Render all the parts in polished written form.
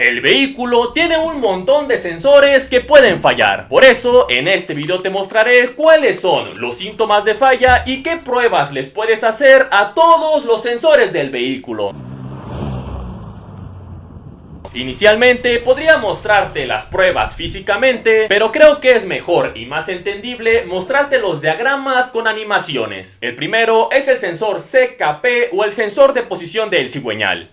El vehículo tiene un montón de sensores que pueden fallar. Por eso, en este video te mostraré cuáles son los síntomas de falla y qué pruebas les puedes hacer a todos los sensores del vehículo. Inicialmente podría mostrarte las pruebas físicamente, pero creo que es mejor y más entendible mostrarte los diagramas con animaciones. El primero es el sensor CKP o el sensor de posición del cigüeñal.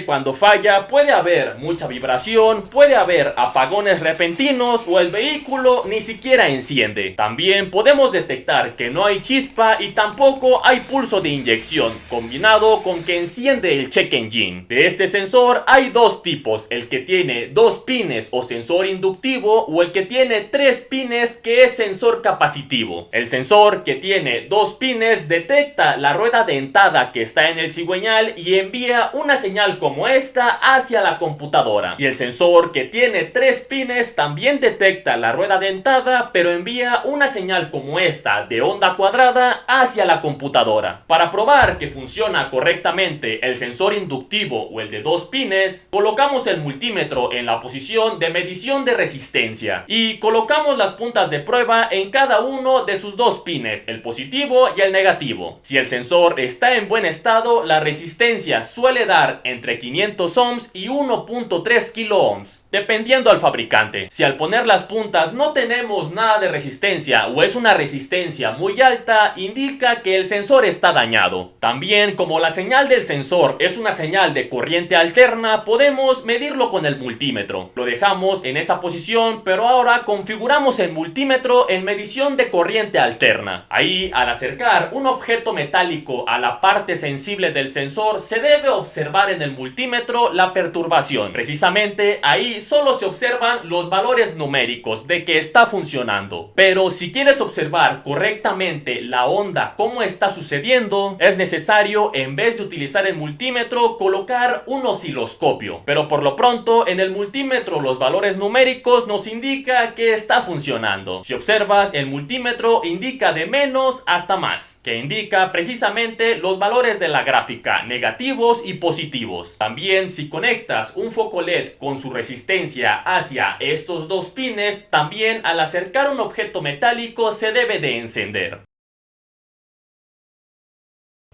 Cuando falla puede haber mucha vibración, puede haber apagones repentinos o el vehículo ni siquiera enciende. También podemos detectar que no hay chispa y tampoco hay pulso de inyección, combinado con que enciende el check engine. De este sensor hay dos tipos: el que tiene 2 pines o sensor inductivo o el que tiene 3 pines que es sensor capacitivo. El sensor que tiene 2 pines detecta la rueda dentada que está en el cigüeñal y envía una señal como esta hacia la computadora. Y el sensor que tiene 3 pines también detecta la rueda dentada, pero envía una señal como esta de onda cuadrada hacia la computadora. Para probar que funciona correctamente el sensor inductivo o el de 2 pines, colocamos el multímetro en la posición de medición de resistencia y colocamos las puntas de prueba en cada uno de sus 2 pines, el positivo y el negativo. Si el sensor está en buen estado, la resistencia suele dar entre 500 ohms y 1.3 kilo ohms, dependiendo al fabricante. Si al poner las puntas no tenemos nada de resistencia o es una resistencia muy alta, indica que el sensor está dañado. También, como la señal del sensor es una señal de corriente alterna, podemos medirlo con el multímetro. Lo dejamos en esa posición, pero ahora configuramos el multímetro en medición de corriente alterna. Ahí, al acercar un objeto metálico a la parte sensible del sensor, se debe observar en el multímetro la perturbación. Precisamente ahí solo se observan los valores numéricos de que está funcionando. Pero si quieres observar correctamente la onda, cómo está sucediendo, es necesario, en vez de utilizar el multímetro, colocar un osciloscopio. Pero por lo pronto, en el multímetro los valores numéricos nos indica que está funcionando. Si observas, el multímetro indica de menos hasta más, que indica precisamente los valores de la gráfica, negativos y positivos. También, si conectas un foco LED con su resistencia hacia estos 2 pines, también al acercar un objeto metálico se debe de encender.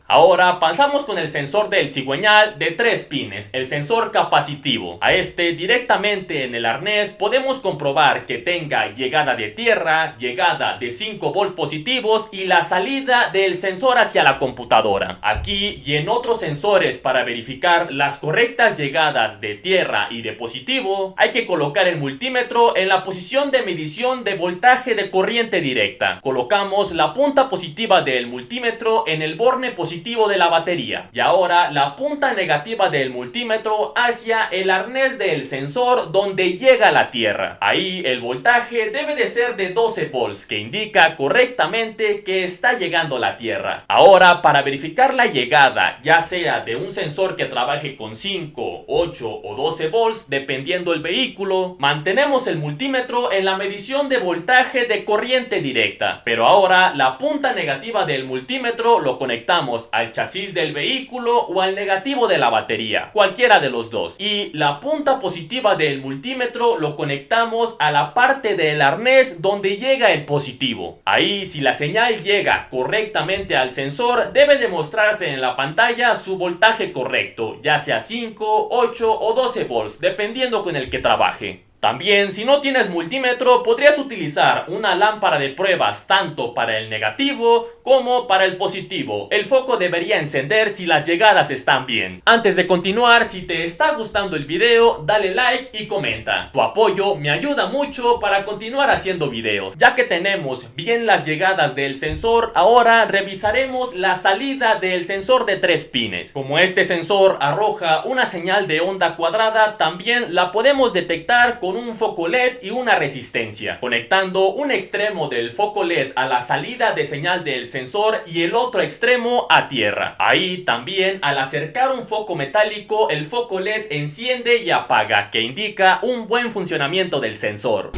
Ahora pasamos con el sensor del cigüeñal de 3 pines, el sensor capacitivo. A directamente en el arnés podemos comprobar que tenga llegada de tierra, llegada de 5 volts positivos y la salida del sensor hacia la computadora. Aquí y en otros sensores, para verificar las correctas llegadas de tierra y de positivo, hay que colocar el multímetro en la posición de medición de voltaje de corriente directa. Colocamos la punta positiva del multímetro en el borne positivo de la batería y ahora la punta negativa del multímetro hacia el arnés del sensor donde llega la tierra. Ahí el voltaje debe de ser de 12 volts, que indica correctamente que está llegando la tierra. Ahora, para verificar la llegada, ya sea de un sensor que trabaje con 5, 8 o 12 volts, dependiendo el vehículo, mantenemos el multímetro en la medición de voltaje de corriente directa. Pero ahora la punta negativa del multímetro lo conectamos al chasis del vehículo o al negativo de la batería, cualquiera de los dos. Y la punta positiva del multímetro lo conectamos a la parte del arnés donde llega el positivo. Ahí, si la señal llega correctamente al sensor, debe demostrarse en la pantalla su voltaje correcto, ya sea 5, 8 o 12 volts, dependiendo con el que trabaje. También, si no tienes multímetro, podrías utilizar una lámpara de pruebas tanto para el negativo como para el positivo. El foco debería encender si las llegadas están bien. Antes de continuar, si te está gustando el video, dale like y comenta. Tu apoyo me ayuda mucho para continuar haciendo videos. Ya que tenemos bien las llegadas del sensor, ahora revisaremos la salida del sensor de 3 pines. Como este sensor arroja una señal de onda cuadrada, también la podemos detectar con un foco LED y una resistencia, conectando un extremo del foco LED a la salida de señal del sensor y el otro extremo a tierra. Ahí también, al acercar un foco metálico, el foco LED enciende y apaga, que indica un buen funcionamiento del sensor.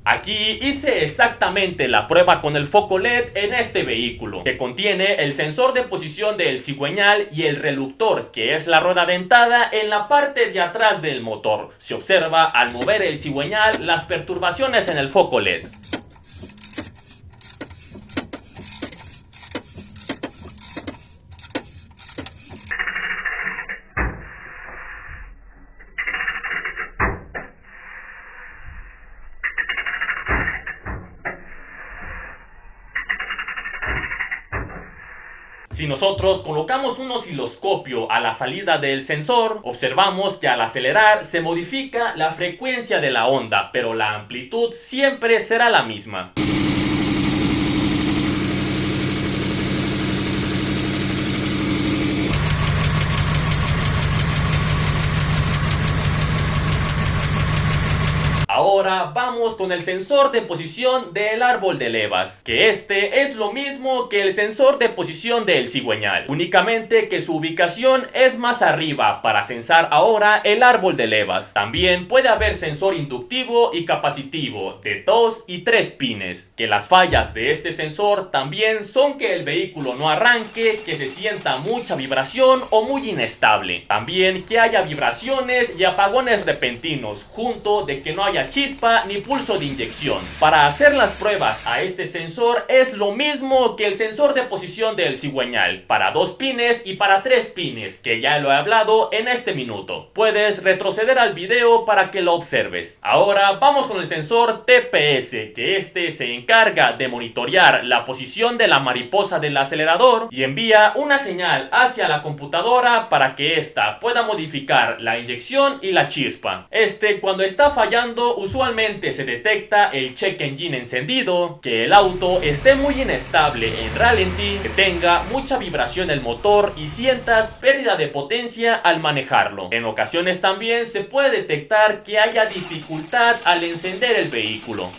Aquí hice exactamente la prueba con el foco LED en este vehículo, que contiene el sensor de posición del cigüeñal y el reductor, que es la rueda dentada, en la parte de atrás del motor. Se observa al mover el cigüeñal las perturbaciones en el foco LED. Si nosotros colocamos un osciloscopio a la salida del sensor, observamos que al acelerar se modifica la frecuencia de la onda, pero la amplitud siempre será la misma. Ahora vamos con el sensor de posición del árbol de levas, que este es lo mismo que el sensor de posición del cigüeñal, únicamente que su ubicación es más arriba para censar ahora el árbol de levas. También puede haber sensor inductivo y capacitivo de 2 y 3 pines, que las fallas de este sensor también son que el vehículo no arranque, que se sienta mucha vibración o muy inestable. También que haya vibraciones y apagones repentinos, junto de que no haya chispa ni pulso de inyección. Para hacer las pruebas a este sensor es lo mismo que el sensor de posición del cigüeñal, para 2 pines y para 3 pines, que ya lo he hablado en este minuto. Puedes retroceder al video para que lo observes. Ahora vamos con el sensor TPS, que este se encarga de monitorear la posición de la mariposa del acelerador y envía una señal hacia la computadora para que ésta pueda modificar la inyección y la chispa. Cuando está fallando, usualmente se detecta el check engine encendido, que el auto esté muy inestable en ralentí, que tenga mucha vibración el motor y sientas pérdida de potencia al manejarlo. En ocasiones también se puede detectar que haya dificultad al encender el vehículo.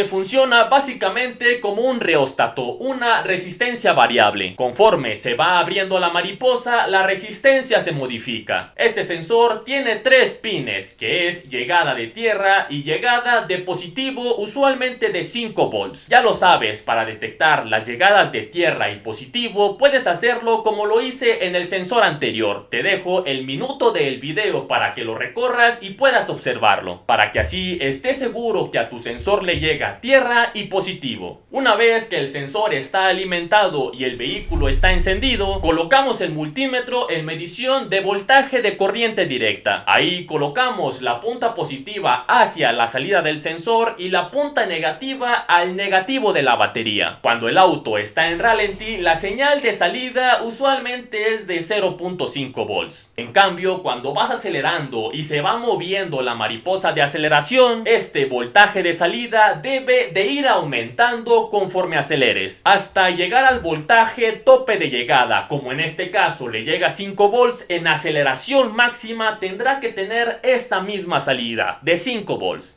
Funciona básicamente como un reóstato, una resistencia variable. Conforme se va abriendo la mariposa, la resistencia se modifica. Este sensor tiene 3 pines, que es llegada de tierra y llegada de positivo, usualmente de 5 volts. Ya lo sabes, para detectar las llegadas de tierra y positivo puedes hacerlo como lo hice en el sensor anterior. Te dejo el minuto del video para que lo recorras y puedas observarlo, para que así estés seguro que a tu sensor le llega tierra y positivo. Una vez que el sensor está alimentado y el vehículo está encendido, colocamos el multímetro en medición de voltaje de corriente directa. Ahí colocamos la punta positiva hacia la salida del sensor y la punta negativa al negativo de la batería. Cuando el auto está en ralentí, la señal de salida usualmente es de 0.5 volts. En cambio, cuando vas acelerando y se va moviendo la mariposa de aceleración, este voltaje de salida debe de ir aumentando conforme aceleres, hasta llegar al voltaje tope de llegada. Como en este caso le llega 5 volts, en aceleración máxima tendrá que tener esta misma salida de 5 volts.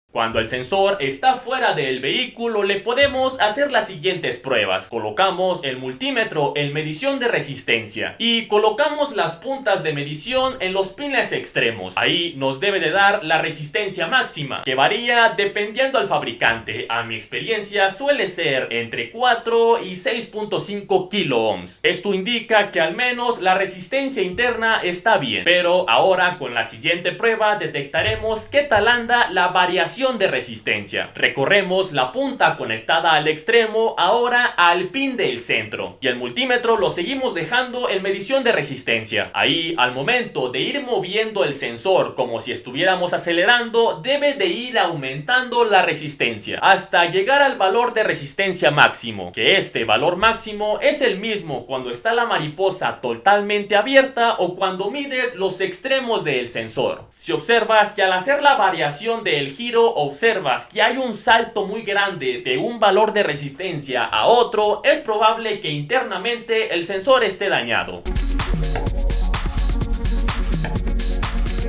Cuando el sensor está fuera del vehículo, le podemos hacer las siguientes pruebas. Colocamos el multímetro en medición de resistencia y colocamos las puntas de medición en los pines extremos. Ahí nos debe de dar la resistencia máxima, que varía dependiendo del fabricante. A mi experiencia suele ser entre 4 y 6.5 kilo ohms. Esto indica que al menos la resistencia interna está bien. Pero ahora con la siguiente prueba detectaremos qué tal anda la variación de resistencia. Recorremos la punta conectada al extremo ahora al pin del centro y el multímetro lo seguimos dejando en medición de resistencia. Ahí, al momento de ir moviendo el sensor como si estuviéramos acelerando, debe de ir aumentando la resistencia hasta llegar al valor de resistencia máximo, que este valor máximo es el mismo cuando está la mariposa totalmente abierta o cuando mides los extremos del sensor. Si observas que al hacer la variación del giro observas que hay un salto muy grande de un valor de resistencia a otro, es probable que internamente el sensor esté dañado.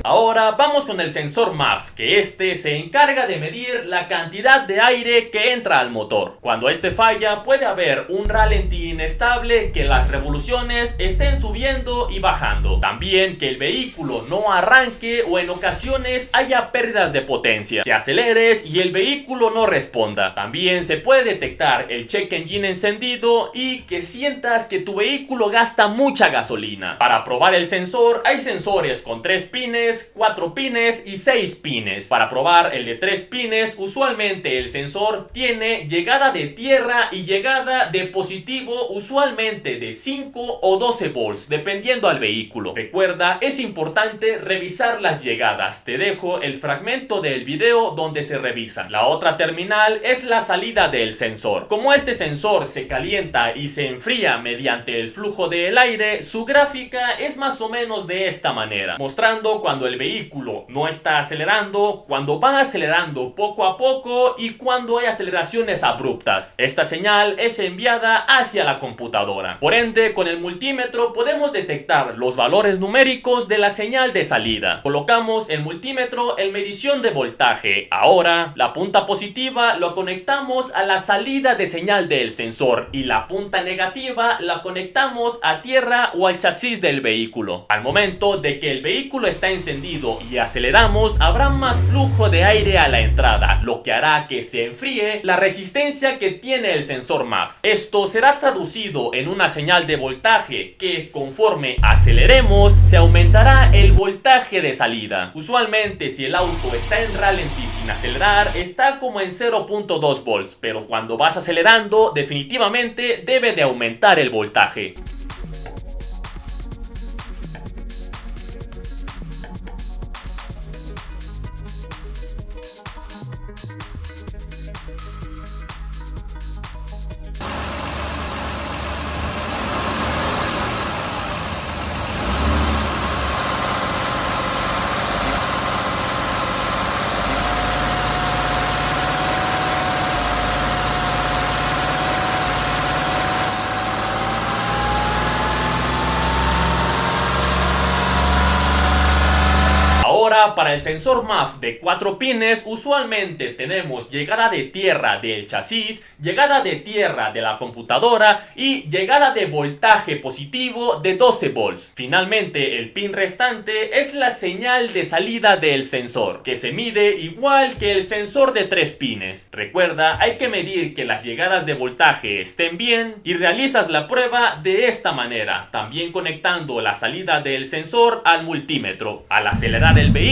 Ahora vamos con el sensor MAF, que este se encarga de medir la cantidad de aire que entra al motor. Cuando este falla puede haber un ralentí inestable, que las revoluciones estén subiendo y bajando. También que el vehículo no arranque o en ocasiones haya pérdidas de potencia, que aceleres y el vehículo no responda. También se puede detectar el check engine encendido y que sientas que tu vehículo gasta mucha gasolina. Para probar el sensor hay sensores con 3 pines, 4 pines y 6 pines. Para probar el de 3 pines, usualmente el sensor tiene llegada de tierra y llegada de positivo, usualmente de 5 o 12 volts, dependiendo al vehículo. Recuerda, es importante revisar las llegadas. Te dejo el fragmento del video donde se revisan. La otra terminal es la salida del sensor. Como este sensor se calienta y se enfría mediante el flujo del aire, su gráfica es más o menos de esta manera, mostrando cuando el vehículo no está acelerando, cuando va acelerando poco a poco y cuando hay aceleraciones abruptas. Esta señal es enviada hacia la computadora. Por ende, con el multímetro podemos detectar los valores numéricos de la señal de salida. Colocamos el multímetro en medición de voltaje. Ahora, la punta positiva lo conectamos a la salida de señal del sensor y la punta negativa la conectamos a tierra o al chasis del vehículo. Al momento de que el vehículo está encendido y aceleramos, habrá más flujo de aire a la entrada, lo que hará que se enfríe la resistencia que tiene el sensor MAF. Esto será traducido en una señal de voltaje que, conforme aceleremos, se aumentará el voltaje de salida. Usualmente, si el auto está en ralentí sin acelerar, está como en 0.2 volts, pero cuando vas acelerando, definitivamente debe de aumentar el voltaje. Para el sensor MAF de 4 pines, usualmente tenemos llegada de tierra del chasis, llegada de tierra de la computadora y llegada de voltaje positivo de 12 volts. Finalmente, el pin restante es la señal de salida del sensor, que se mide igual que el sensor de 3 pines. Recuerda, hay que medir que las llegadas de voltaje estén bien y realizas la prueba de esta manera, también conectando la salida del sensor al multímetro. Al acelerar el vehículo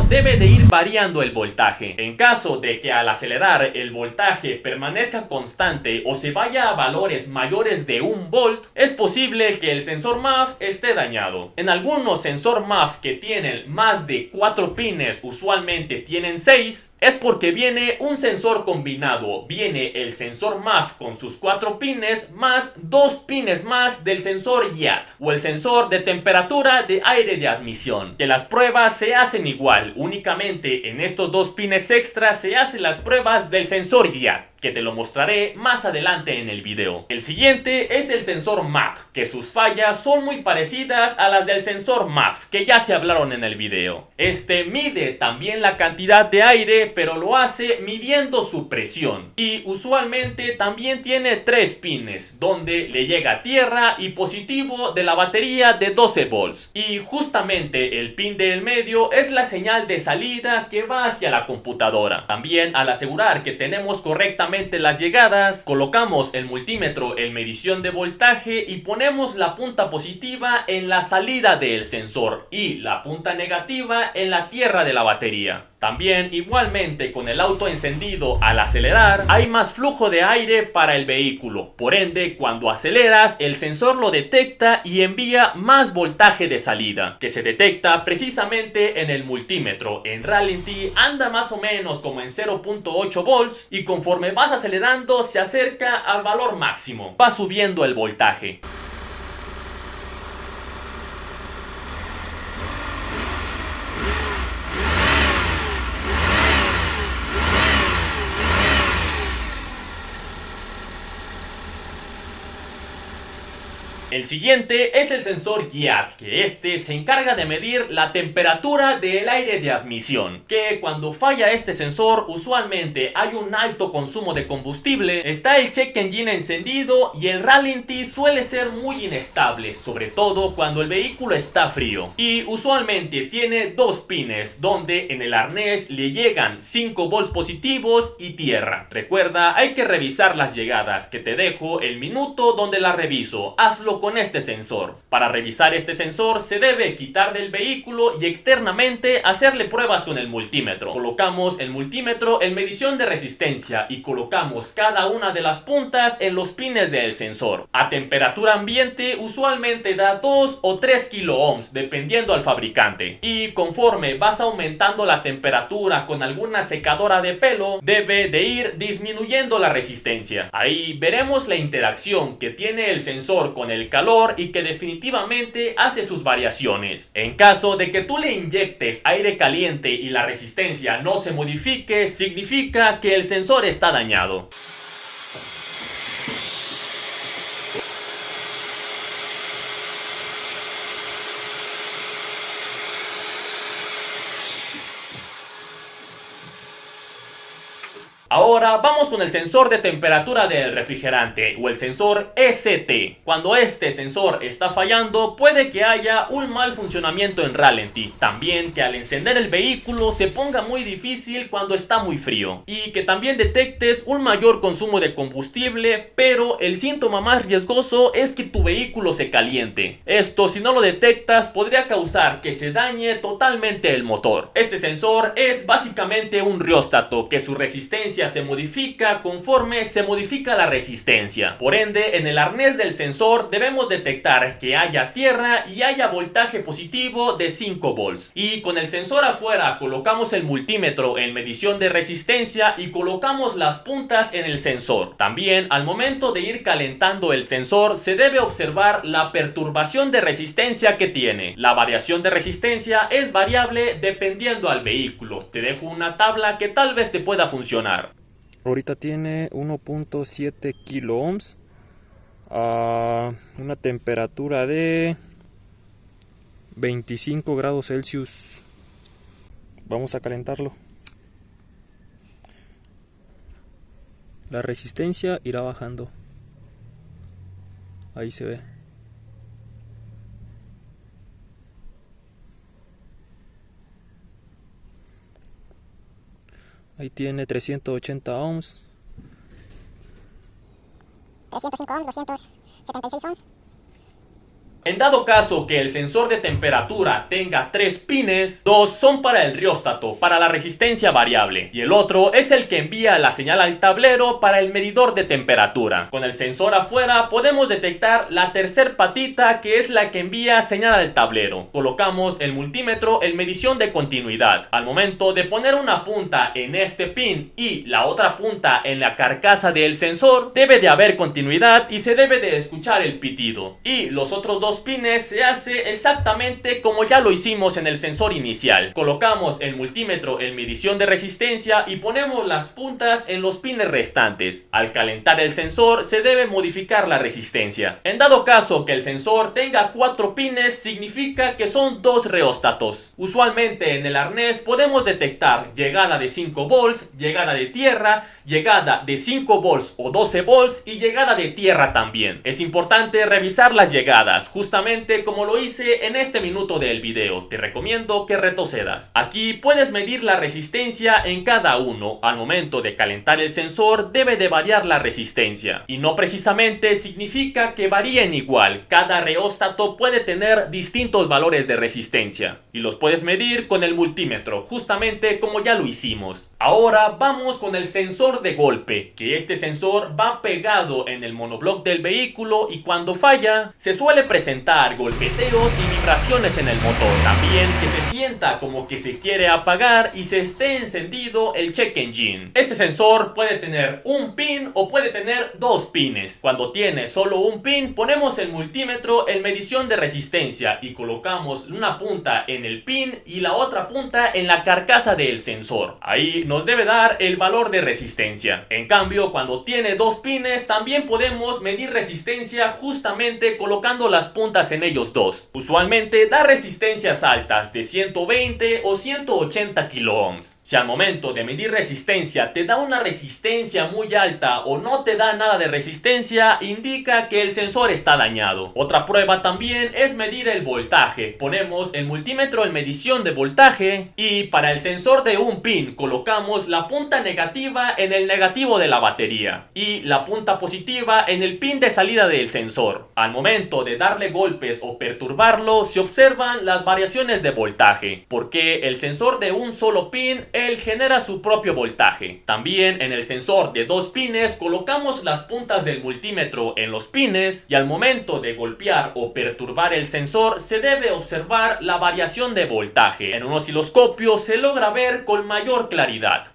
debe de ir variando el voltaje. En caso de que al acelerar el voltaje permanezca constante o se vaya a valores mayores de 1 volt, es posible que el sensor MAF esté dañado. En algunos sensor MAF que tienen más de 4 pines, usualmente tienen 6, es porque viene un sensor combinado. Viene el sensor MAF con sus 4 pines más 2 pines más del sensor YAT o el sensor de temperatura de aire de admisión, que las pruebas se hacen igual, únicamente en estos 2 pines extras se hacen las pruebas del sensor YAT, que te lo mostraré más adelante en el video. El siguiente es el sensor MAP, que sus fallas son muy parecidas a las del sensor MAF, que ya se hablaron en el video. Este mide también la cantidad de aire, pero lo hace midiendo su presión. Y usualmente también tiene 3 pines, donde le llega tierra y positivo de la batería de 12 volts. Y justamente el pin del medio es la señal de salida que va hacia la computadora. También, al asegurar que tenemos correctamente las llegadas, colocamos el multímetro en medición de voltaje y ponemos la punta positiva en la salida del sensor y la punta negativa en la tierra de la batería. También, igualmente, con el auto encendido, al acelerar hay más flujo de aire para el vehículo. Por ende, cuando aceleras, el sensor lo detecta y envía más voltaje de salida, que se detecta precisamente en el multímetro. En ralentí anda más o menos como en 0.8 volts y conforme vas acelerando se acerca al valor máximo. Va subiendo el voltaje. El siguiente es el sensor GIAT, que este se encarga de medir la temperatura del aire de admisión, que cuando falla este sensor usualmente hay un alto consumo de combustible, está el check engine encendido y el ralentí suele ser muy inestable, sobre todo cuando el vehículo está frío. Y usualmente tiene dos pines donde en el arnés le llegan 5 volts positivos y tierra. Recuerda, hay que revisar las llegadas, que te dejo el minuto donde la reviso. Hazlo con este sensor. Para revisar este sensor se debe quitar del vehículo y externamente hacerle pruebas con el multímetro. Colocamos el multímetro en medición de resistencia y colocamos cada una de las puntas en los pines del sensor. A temperatura ambiente usualmente da 2 o 3 kilo ohms dependiendo al fabricante, y conforme vas aumentando la temperatura con alguna secadora de pelo debe de ir disminuyendo la resistencia. Ahí veremos la interacción que tiene el sensor con el calor y que definitivamente hace sus variaciones. En caso de que tú le inyectes aire caliente y la resistencia no se modifique, significa que el sensor está dañado. Ahora vamos con el sensor de temperatura del refrigerante o el sensor ST. Cuando este sensor está fallando puede que haya un mal funcionamiento en ralentí. También que al encender el vehículo se ponga muy difícil cuando está muy frío. Y que también detectes un mayor consumo de combustible, pero el síntoma más riesgoso es que tu vehículo se caliente. Esto, si no lo detectas, podría causar que se dañe totalmente el motor. Este sensor es básicamente un rióstato que su resistencia se modifica conforme se modifica la resistencia. Por ende, en el arnés del sensor debemos detectar que haya tierra y haya voltaje positivo de 5 volts. Y con el sensor afuera colocamos el multímetro en medición de resistencia y colocamos las puntas en el sensor. También al momento de ir calentando el sensor se debe observar la perturbación de resistencia que tiene. La variación de resistencia es variable dependiendo al vehículo. Te dejo una tabla que tal vez te pueda funcionar. Ahorita tiene 1.7 kilo ohms a una temperatura de 25 grados Celsius. Vamos a calentarlo. La resistencia irá bajando. Ahí se ve. Ahí tiene 380 ohms. 305 ohms, 276 ohms. En dado caso que el sensor de temperatura tenga 3 pines, 2 son para el rióstato, para la resistencia variable, y el otro es el que envía la señal al tablero para el medidor de temperatura. Con el sensor afuera podemos detectar la tercer patita, que es la que envía señal al tablero. Colocamos el multímetro en medición de continuidad. Al momento de poner una punta en este pin y la otra punta en la carcasa del sensor, debe de haber continuidad y se debe de escuchar el pitido. Y los otros dos pines se hace exactamente como ya lo hicimos en el sensor inicial. Colocamos el multímetro en medición de resistencia y ponemos las puntas en los pines restantes. Al calentar el sensor se debe modificar la resistencia. En dado caso que el sensor tenga 4 pines, significa que son 2 reóstatos. Usualmente en el arnés podemos detectar llegada de 5 volts, llegada de tierra, llegada de 5 volts o 12 volts y llegada de tierra también. Es importante revisar las llegadas, justamente como lo hice en este minuto del video. Te recomiendo que retrocedas. Aquí puedes medir la resistencia en cada uno. Al momento de calentar el sensor debe de variar la resistencia, y no precisamente significa que varíen igual. Cada reóstato puede tener distintos valores de resistencia y los puedes medir con el multímetro, justamente como ya lo hicimos. Ahora vamos con el sensor de golpe, que este sensor va pegado en el monobloc del vehículo y cuando falla se suele presentar presentar golpeteos y vibraciones en el motor. También que se sienta como que se quiere apagar y se esté encendido el check engine. Este sensor puede tener un pin o puede tener dos pines. Cuando tiene solo un pin, ponemos el multímetro en medición de resistencia y colocamos una punta en el pin y la otra punta en la carcasa del sensor. Ahí nos debe dar el valor de resistencia. En cambio, cuando tiene dos pines, también podemos medir resistencia justamente colocando las puntas en ellos dos. Usualmente da resistencias altas de 120 o 180 kiloohms. Si al momento de medir resistencia te da una resistencia muy alta o no te da nada de resistencia, indica que el sensor está dañado. Otra prueba también es medir el voltaje. Ponemos el multímetro en medición de voltaje y para el sensor de un pin colocamos la punta negativa en el negativo de la batería y la punta positiva en el pin de salida del sensor. Al momento de darle golpes o perturbarlo, se observan las variaciones de voltaje, porque el sensor de un solo pin, él genera su propio voltaje. También en el sensor de dos pines colocamos las puntas del multímetro en los pines y al momento de golpear o perturbar el sensor se debe observar la variación de voltaje. En un osciloscopio se logra ver con mayor claridad.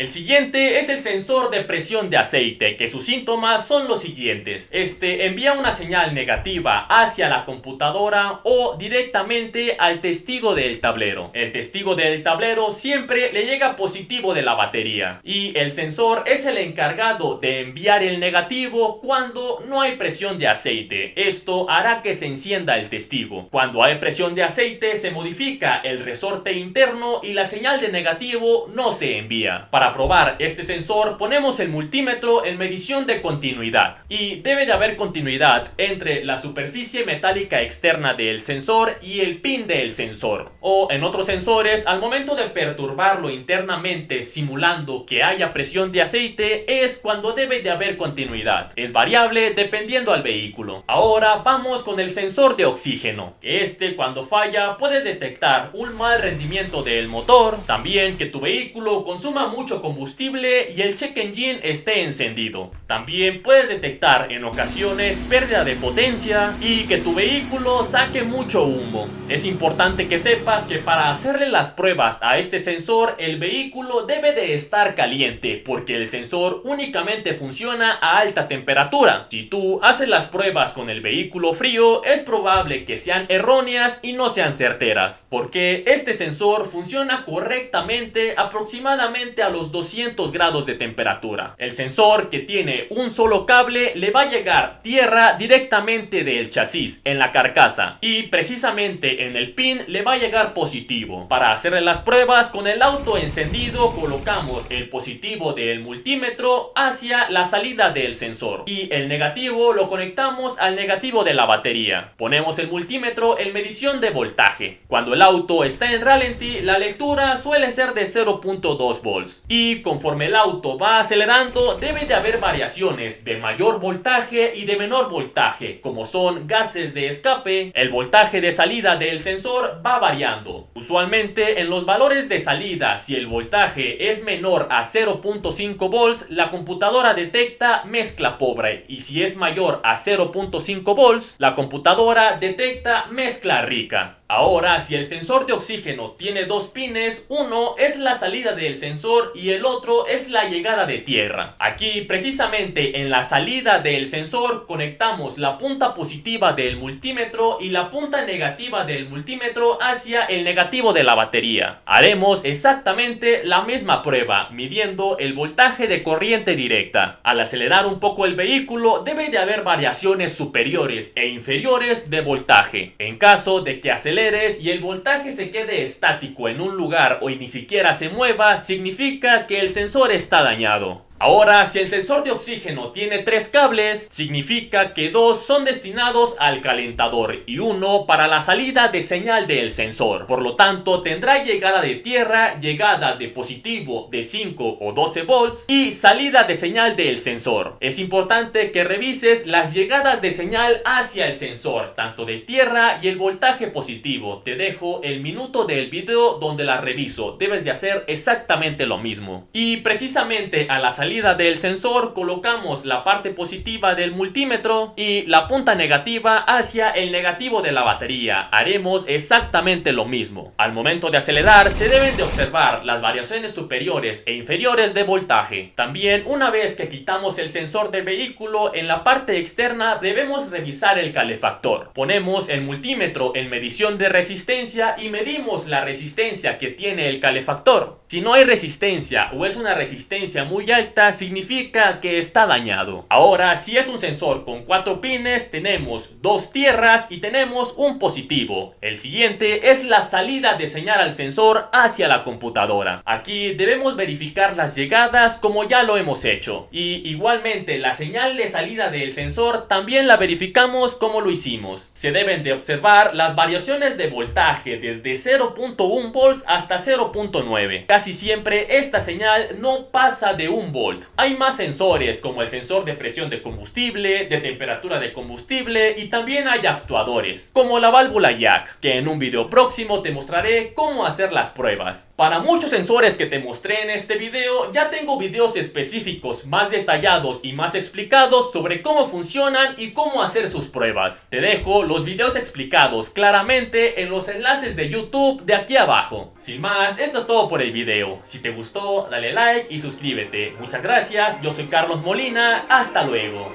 El siguiente es el sensor de presión de aceite, que sus síntomas son los siguientes. Este envía una señal negativa hacia la computadora o directamente al testigo del tablero. El testigo del tablero siempre le llega positivo de la batería y el sensor es el encargado de enviar el negativo cuando no hay presión de aceite. Esto hará que se encienda el testigo. Cuando hay presión de aceite se modifica el resorte interno y la señal de negativo no se envía. Para probar este sensor ponemos el multímetro en medición de continuidad y debe de haber continuidad entre la superficie metálica externa del sensor y el pin del sensor. O en otros sensores, al momento de perturbarlo internamente simulando que haya presión de aceite, es cuando debe de haber continuidad. Es variable dependiendo al vehículo. Ahora vamos con el sensor de oxígeno. Este, cuando falla, puedes detectar un mal rendimiento del motor, también que tu vehículo consuma mucho combustible y el check engine esté encendido. También puedes detectar en ocasiones pérdida de potencia y que tu vehículo saque mucho humo. Es importante que sepas que para hacerle las pruebas a este sensor el vehículo debe de estar caliente, porque el sensor únicamente funciona a alta temperatura. Si tú haces las pruebas con el vehículo frío, es probable que sean erróneas y no sean certeras, porque este sensor funciona correctamente aproximadamente a los 200 grados de temperatura. El sensor, que tiene un solo cable, le va a llegar tierra directamente del chasis en la carcasa y precisamente en el pin le va a llegar positivo. Para hacerle las pruebas con el auto encendido, colocamos el positivo del multímetro hacia la salida del sensor y el negativo lo conectamos al negativo de la batería. Ponemos el multímetro en medición de voltaje. Cuando el auto está en ralentí, la lectura suele ser de 0.2 volts y conforme el auto va acelerando debe de haber variaciones de mayor voltaje y de menor voltaje, como son gases de escape. El voltaje de salida del sensor va variando. Usualmente en los valores de salida, si el voltaje es menor a 0.5 volts, la computadora detecta mezcla pobre, y si es mayor a 0.5 volts, la computadora detecta mezcla rica. Ahora, si el sensor de oxígeno tiene dos pines, uno es la salida del sensor y el otro es la llegada de tierra. Aquí, precisamente en la salida del sensor, conectamos la punta positiva del multímetro y la punta negativa del multímetro hacia el negativo de la batería. Haremos exactamente la misma prueba, midiendo el voltaje de corriente directa. Al acelerar un poco el vehículo, debe de haber variaciones superiores e inferiores de voltaje. En caso de que acelere y el voltaje se quede estático en un lugar o ni siquiera se mueva, significa que el sensor está dañado. Ahora, si el sensor de oxígeno tiene 3 cables, significa que 2 son destinados al calentador y 1 para la salida de señal del sensor. Por lo tanto, tendrá llegada de tierra, llegada de positivo de 5 o 12 volts y salida de señal del sensor. Es importante que revises las llegadas de señal hacia el sensor, tanto de tierra y el voltaje positivo. Te dejo el minuto del video donde las reviso. Debes de hacer exactamente lo mismo. Y precisamente a la salida del sensor colocamos la parte positiva del multímetro y la punta negativa hacia el negativo de la batería. Haremos exactamente lo mismo. Al momento de acelerar se deben de observar las variaciones superiores e inferiores de voltaje. También, una vez que quitamos el sensor del vehículo, en la parte externa debemos revisar el calefactor. Ponemos el multímetro en medición de resistencia y medimos la resistencia que tiene el calefactor. Si no hay resistencia o es una resistencia muy alta, significa que está dañado. Ahora, si es un sensor con 4 pines, tenemos 2 tierras y tenemos un positivo. El siguiente es la salida de señal al sensor hacia la computadora. Aquí debemos verificar las llegadas como ya lo hemos hecho. Y igualmente la señal de salida del sensor también la verificamos como lo hicimos. Se deben de observar las variaciones de voltaje desde 0.1 volts hasta 0.9. Casi siempre esta señal no pasa de 1 volt. Hay más sensores como el sensor de presión de combustible, de temperatura de combustible y también hay actuadores como la válvula jack, que en un video próximo te mostraré cómo hacer las pruebas. Para muchos sensores que te mostré en este video ya tengo videos específicos más detallados y más explicados sobre cómo funcionan y cómo hacer sus pruebas. Te dejo los videos explicados claramente en los enlaces de YouTube de aquí abajo. Sin más, esto es todo por el video. Si te gustó, dale like y suscríbete. Muchas gracias, yo soy Carlos Molina, hasta luego.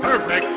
Perfect.